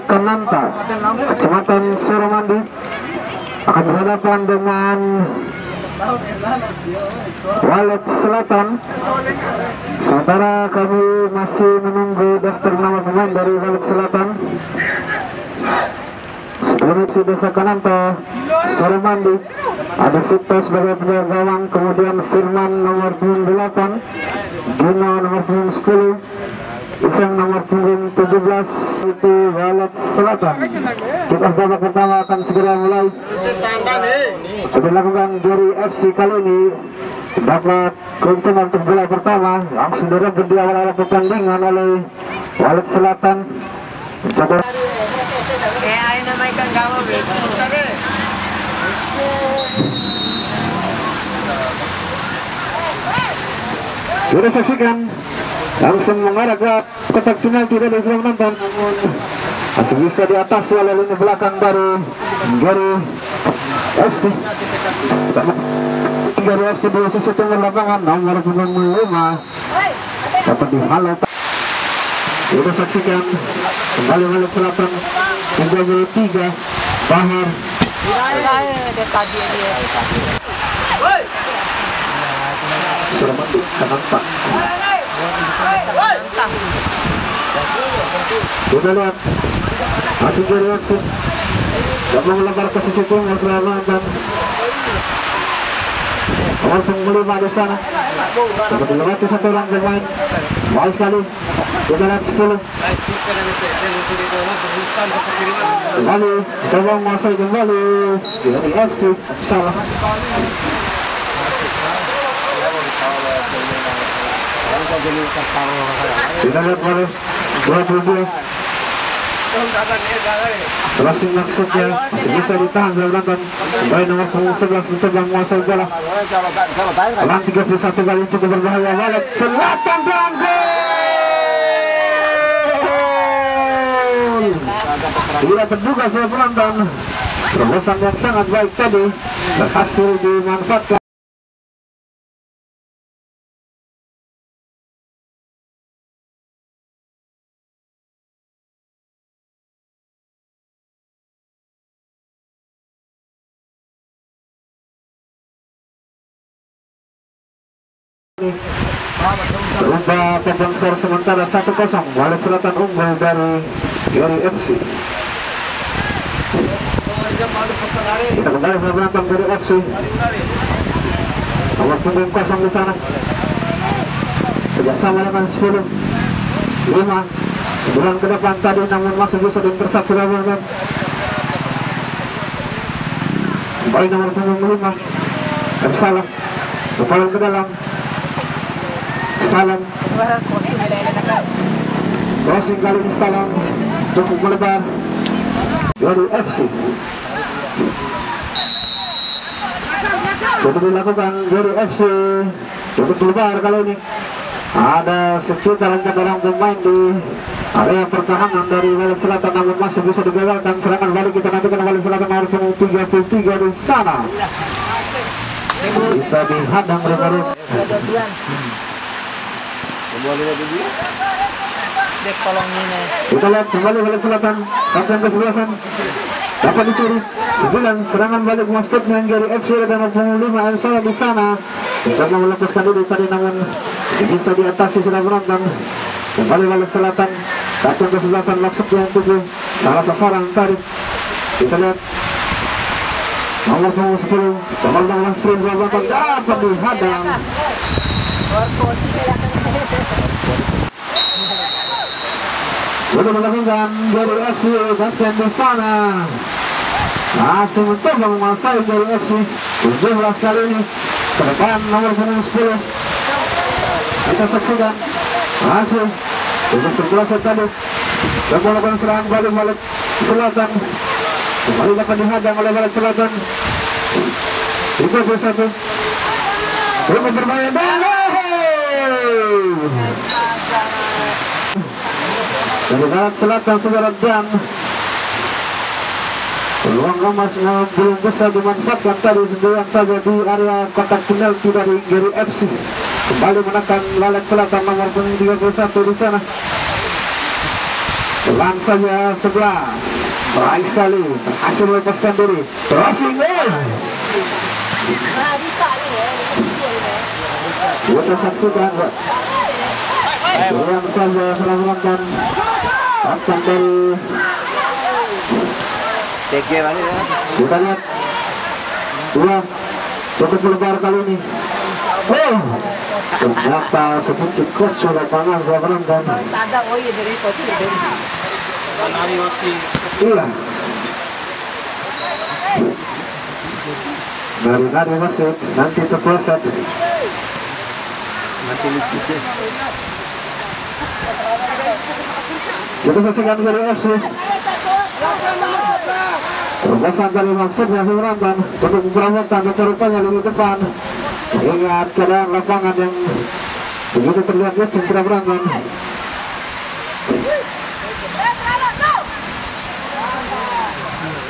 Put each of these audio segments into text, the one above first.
Kenanta, Kecamatan Suramandi akan berhadapan dengan Walet Selatan. Sementara kami masih menunggu daftar nama pemain dari Walet Selatan. Sebelum itu Desa Kenanta Suramandi ada Vito sebagai penjaga gawang, kemudian Firman nomor punggung 8, Gino nomor punggung 10, Ifeng nomor punggung 17. Itu Walet Selatan. Kita babak pertama akan segera mulai. Sudah dilakukan dari FC kali ini dapat keuntungan untuk bola pertama langsung direbut di awal-awal pertandingan oleh Walet Selatan. Mencoba sudah saksikan langsung mengarah ke kotak penalti dari sudah menonton, namun masih bisa diatasi oleh lini belakang dari FC. Dari FC dua sisi tengah lapangan nomor punggung 5 dapat dihalau. Sudah saksikan kembali Walet Selatan menjaga 3 Bahar. Suramandi Kenanta. Kita lihat masih dari aksi dan melebar ke sisi tengah Selatan. Nomor punggung 5 di sana. Dapat dilewati satu orang bermain. Baik sekali. Kita lihat 10. Kembali coba menguasai kembali dari FC salah. Kita lihat baru 22. Crossing maksudnya bisa ditahan oleh Selatan. Kembali nomor punggung 11 mencoba menguasai bola. Pelan 31 kali cukup berbahaya. Walet Selatan dan gol. Tidak terduga saya penonton. Terobosan yang sangat baik tadi berhasil dimanfaatkan. Berubah papan skor sementara 1-0. Walet Selatan unggul dari FC. Kita kembali ke belakang dari FC. Nomor punggung 0 di sana. Kerjasama dengan 10, 5, 9 ke depan tadi, namun masih bisa diintersepsi lawan. Kembali nomor punggung 5. Salah. Kepala ke dalam. Stalan. Crossing kali ini Stalan cukup melebar dari FC. Sudah dilakukan dari FC cukup melebar kali ini. Ada sekitar 4 orang pemain di area pertahanan dari Walet Selatan, namun masih bisa digagalkan serangan balik. Kita nantikan Walet Selatan nomor punggung 33 di sana. Bisa dihadang rekan-rekan. Kita lihat kembali Walet Selatan, kapten ke-11 dapat dicuri 9. Serangan balik maksudnya dari FC dan punggung 5 M salah di sana. Mencoba melepaskan diri tadi, namun bisa diatasi sudah penonton. Kembali Walet Selatan, kapten ke-11 maksudnya 7. Salah sasaran tadi. Kita lihat nomor punggung 10 nomor sprint dapat dihadang. Sudah melakukan dari FC kapten di sana. Masih mencoba menguasai dari FC 17 kali ini. Ke depan nomor punggung 10. Kita saksikan masih untuk terkuasa tadi. Dan melakukan serangan balik Walet Selatan. Kembali dapat dihadang oleh Walet Selatan. 31. Cukup berbahaya dan dari Walet Selatan segera dan Peluang emas belum bisa dimanfaatkan tadi, sendirian saja di area kotak penalti dari Gary FC. Kembali menekan Lalet Selatan nomor 31 di sana. Pelan saja sebelah. Baik sekali, berhasil melepaskan diri. Crossing goal. Kita saksikan, pelan saja serangan akan dari. Kita lihat dua cukup lebar kali ini. Oh, ternyata sedikit kocok lapangan penonton. Iya. Dari masih nanti terpleset. Nanti lucu deh. Kita saksikan dari FC. Terobosan dari maksudnya sebenarnya cukup berantakan, tapi rupanya lebih depan. Ingat keadaan lapangan yang begitu terlihat segera berantakan.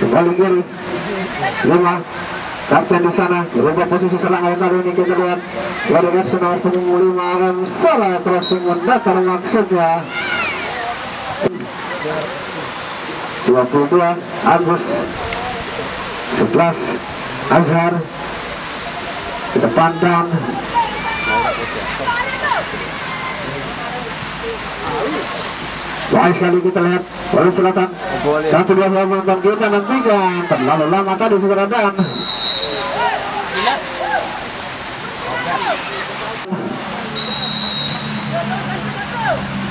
Kembali kiri 5 kapten di sana berubah posisi serangan kali ini. Kita lihat dari FC nomor 5 salah crossing mendatar maksudnya. 22 Agus 11 Azhar ke depan dan baik sekali. Kita lihat Lalet Selatan 1-2 menonton, kita nantikan terlalu lama tadi segera dan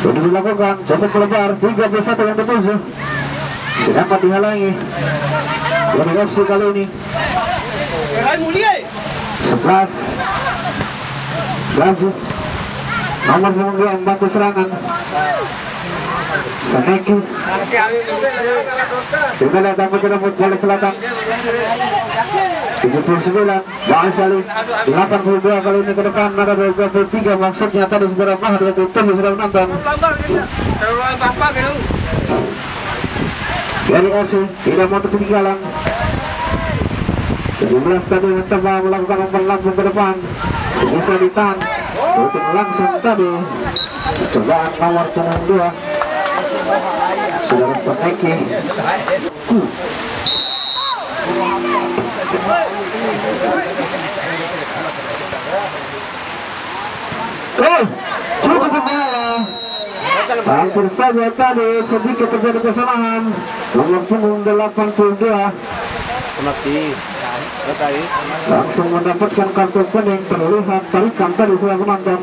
sudah dilakukan cukup lebar 31 yang dituju dapat dihalangi dari FC kali ini. 11 Gazi nomor 2 membantu serangan Saneki. Kita lihat dapat direbut Lalet Selatan 79 bagus sekali 82 kali ini ke depan ada 23 maksudnya tadi segera mahal yang itu sudah menonton. Dari FC tidak mau ketinggalan. 17 tadi mencoba melakukan umpan lambung ke depan, bisa ditahan shooting langsung tadi. Cobaan nomor 2 Saudara Saneki. Cukup bola. Hampir saja tadi sedikit terjadi kesalahan. Nomor punggung 82 langsung mendapatkan kartu kuning. Terlihat tarikan tadi sudah menonton.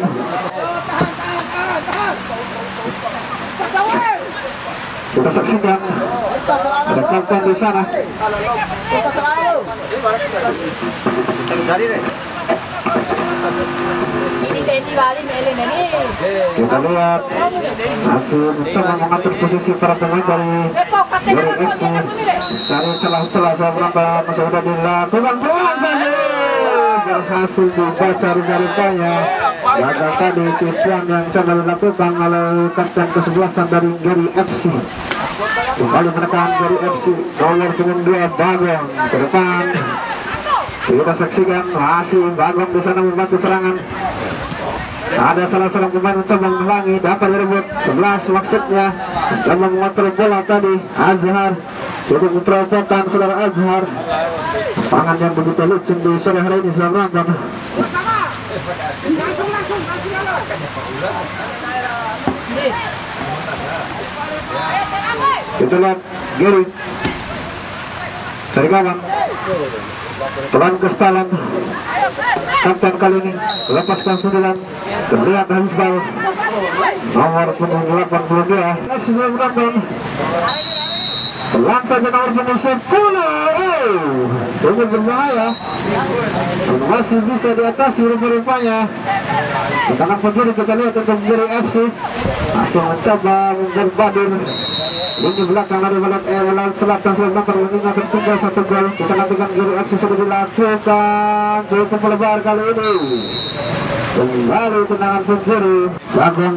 Kita saksikan ada kapten di sana. Kita lihat masih mencoba mengatur posisi para pemain dari FC, cari celah-celah seberapa masih sudah dilakukan pelan tadi berhasil dibaca rupanya. Gagal tadi tipuan yang coba dilakukan oleh kapten ke-11 dari Gary FC. Kembali menekan Gary FC nomor 2 Bagong ke depan. Kita saksikan masih Bagong di sana membantu serangan. Ada salah seorang pemain mencoba menghalangi, dapat direbut 11 maksudnya mencoba mengontrol bola tadi. Azhar cukup menerobohkan saudara Azhar. Pangan yang begitu lucu di sore hari ini sudah menonton. Kita lihat Gary dari kawan pelan ke Stalan. Kapten kali ini lepaskan 9. Terlihat Hansbal nomor 82 sudah menonton. Pelan saja nomor 10. Cukup berbahaya. Masih bisa diatasi rupa-rupanya. Di tangan penjuru kita lihat untuk Gary FC masih mencoba berbadur. Lini belakang dari Lalet Selatan sudah menang mengingat tertinggal 1 gol. Kita nantikan Gary FC sudah dilakukan cukup lebar kali ini. Kembali tendangan penjuru Bagong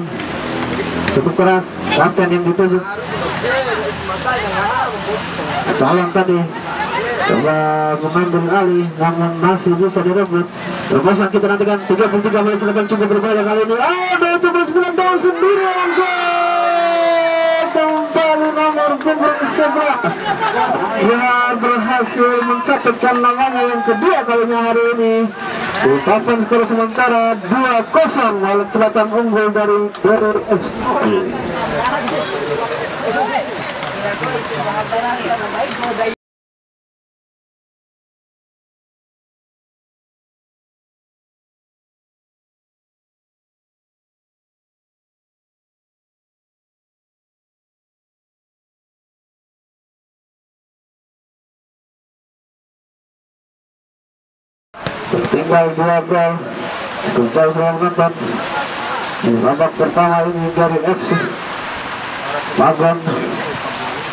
cukup keras, kapten yang dituju. Salam tadi coba mengambil alih namun masih bisa direbut. Terobosan kita nantikan 33 menit selatan cukup berbahaya kali ini. Ada 19 dan sendirian kembali nomor punggung 11 yang berhasil mencatatkan namanya yang kedua kalinya hari ini. Di papan skor sementara 2-0 Walet Selatan unggul dari FC. Tinggal 2 gol Kuncai selalu menonton di babak pertama ini dari FC Magon.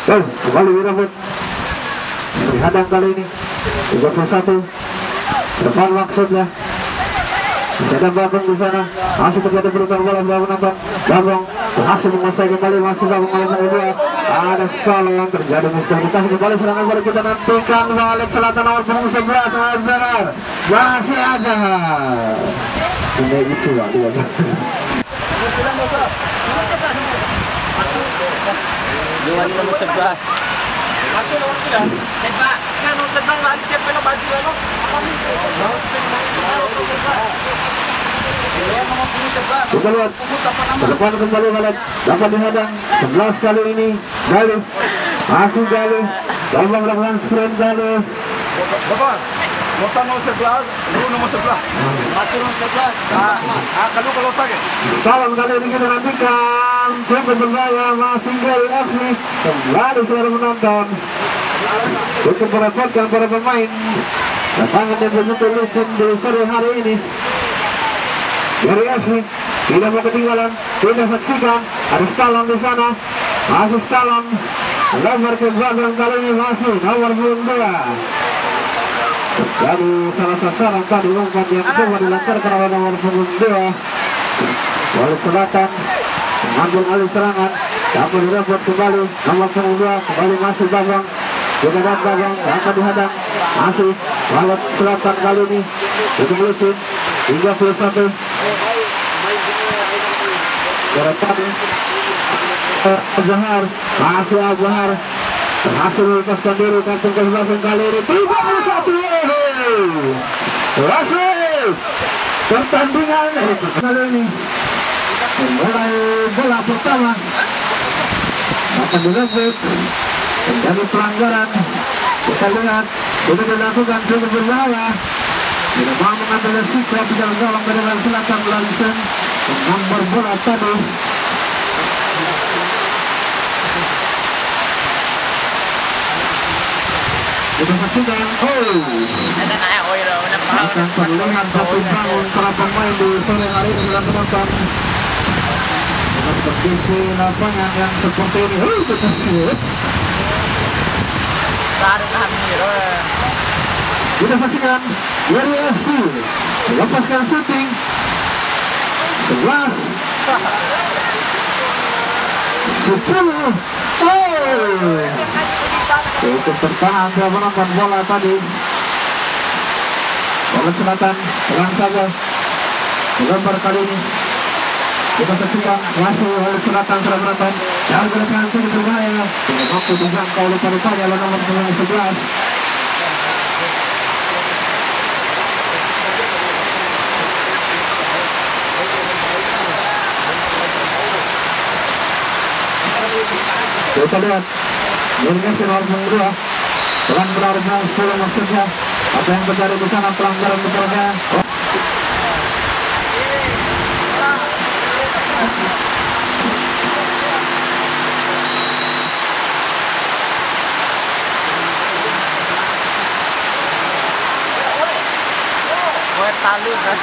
Kembali direbut dihadang kali ini 31 depan maksudnya bisa ada Bagong di sana, masih terjadi pelukan bola sudah menonton. Bagong berhasil menguasai kembali, masih Bagong melakukan kedua. Ada skala yang terjadi miskomunikasi kembali, serangan balik kita nantikan Walet Selatan nomor punggung 11 Azhar masih aja ini isi Pak dia. Nomor 11 masuk nomor 9 sepak kan nomor 11 lagi cepet lo baju lo kita lihat ke depan kembali Walet dapat dihadang 11 kali ini. Gali masih Gali coba melakukan sprint Gali Bapak nomor 11 lu nomor 11 masuk nomor 11 kalau sakit salam kali ini kita nantikan cukup berbahaya masih Gali FC kembali suara menonton cukup merepotkan para pemain. Pasangan yang begitu licin di sore hari ini dari FC tidak mau ketinggalan, tidak saksikan ada Stalon di sana, masih Stalon lebar ke belakang kali ini masih nomor 2. Jadi salah sasaran tadi umpan yang coba dilancarkan oleh nomor 2 Walet Selatan mengambil alih serangan, dapat direbut kembali nomor 2 kembali masih Bagong. Kita lihat Bagong dapat dihadang masih Walet Selatan kali ini cukup licin 31 Keretan Azhar masih Azhar berhasil melepaskan diri kartu ke-11 kali ini 31 berhasil pertandingan kali ini mulai bola pertama akan direbut menjadi pelanggaran. Kita lihat itu dilakukan cukup berbahaya, tidak mau mengambil resiko pejalan gawang dari Walet Selatan langsung nomor bola tadi. Kita saksikan akan terlihat satu bangun para pemain di sore hari ini dalam penonton dengan kondisi lapangan yang seperti ini. Kita siap. Kita saksikan dari FC melepaskan shooting 11 10 untuk bertahan dia menonton bola tadi. Walet Selatan terang saja melebar kali ini. Kita saksikan masuk Walet Selatan sudah menonton yang berlakukan cukup berbahaya dengan waktu dijangkau oleh parupanya oleh nomor 11. Kita lihat Indonesia nomor 2 dengan benar-benar 10 maksudnya apa yang terjadi di sana pelanggaran betulnya. Talu kan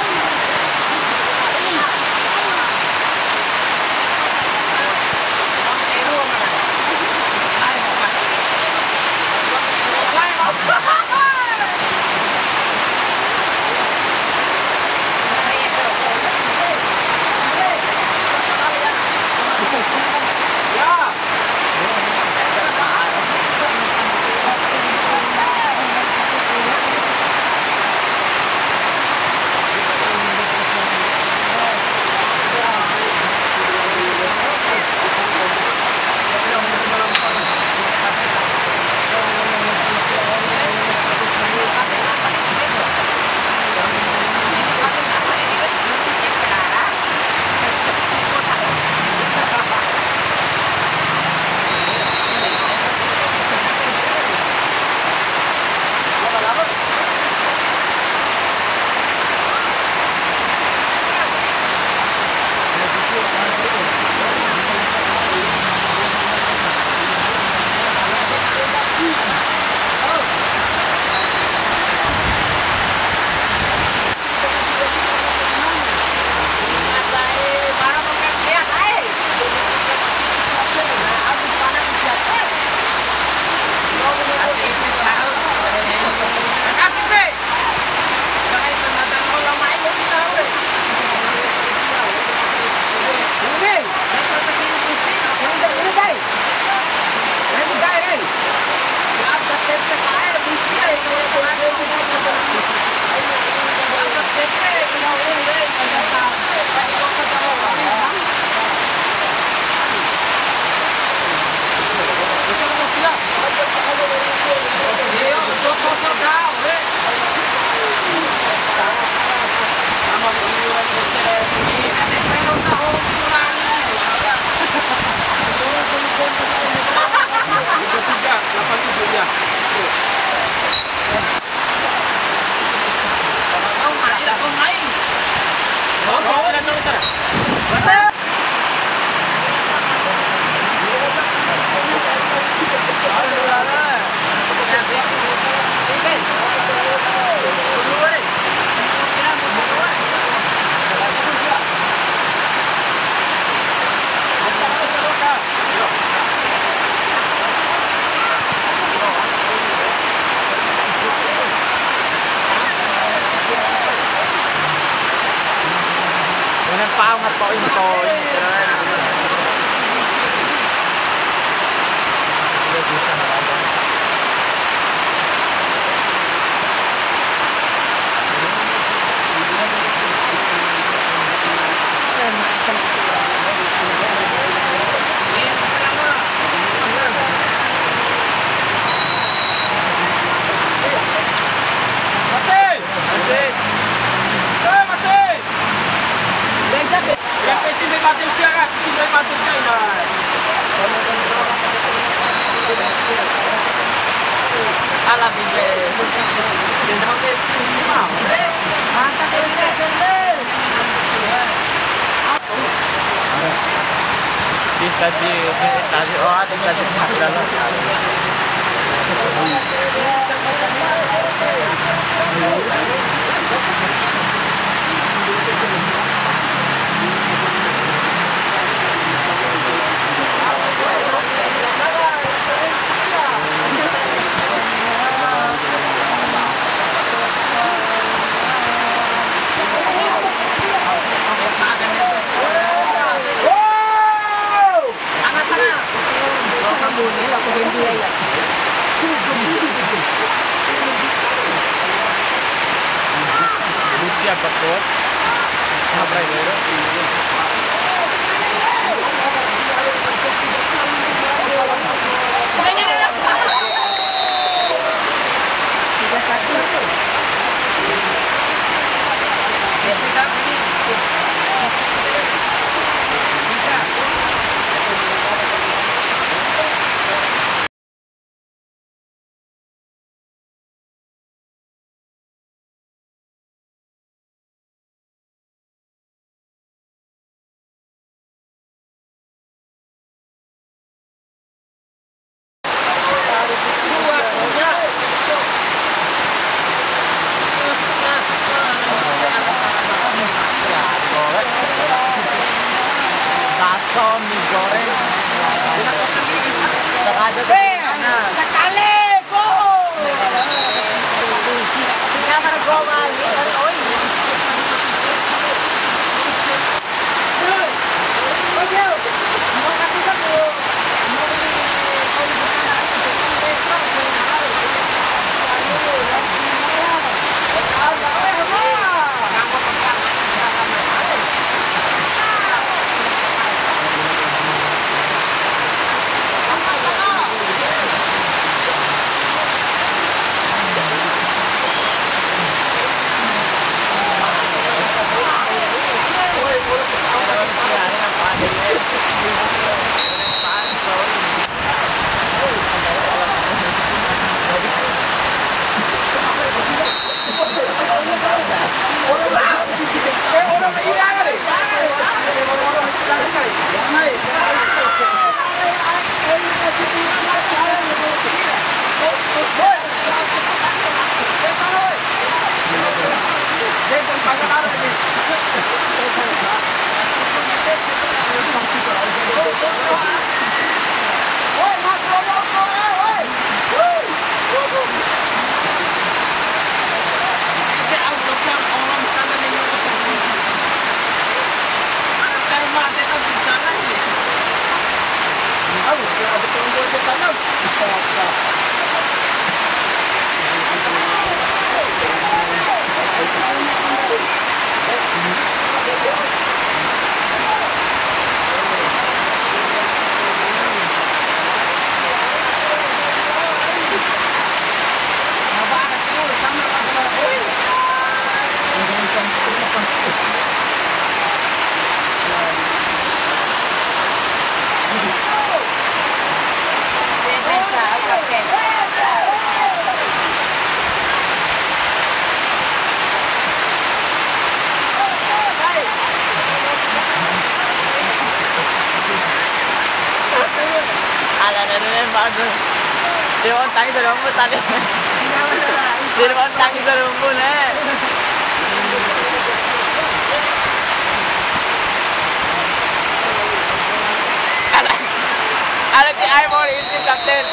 Pao ngắt bội rồi. Ala bile. Tadi oh ada tadi dalam. Siap betul. Ngapain dulu? Mie goreng. Sekali, go! Kamar goma, oi. bagus. Dia mau tangis dari rumput tadi. Dia mau tangis dari rumput Ada di iPhone ini kapten.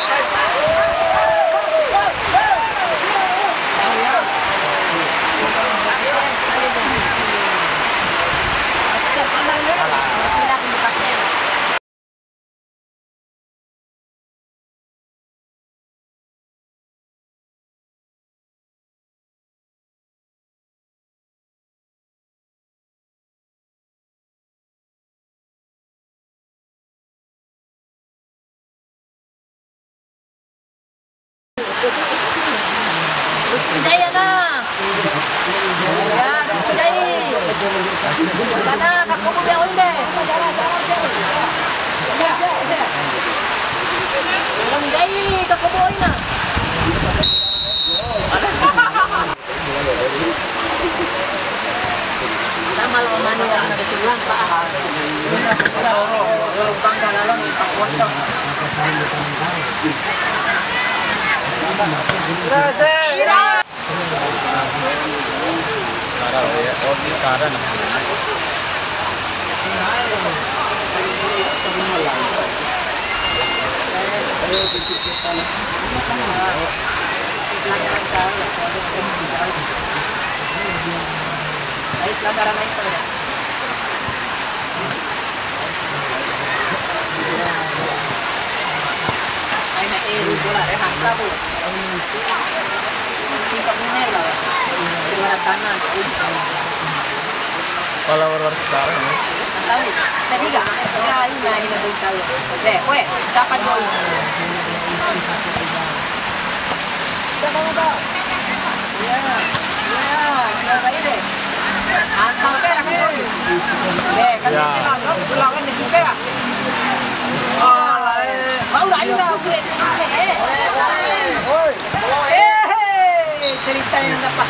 Percaya na. Ya, percaya. Karena aku mau bilang deh. Yang jadi aku bawa na. Sama lo mani yang ada tulang Pak. Lubang dalam Pak kosong. Pelanggaran naik pada. Aina bola hasta bu. Sikap bener lah. Luar kanan. Kalau war sekarang Tahu ni? Tadi enggak? Ya, ini baru tahu. Weh, dapat gol. Ya, baik deh. Antang perak gol. Kan dia pulang kan di perak. Mau lagi dah, boleh. Cerita yang dapat.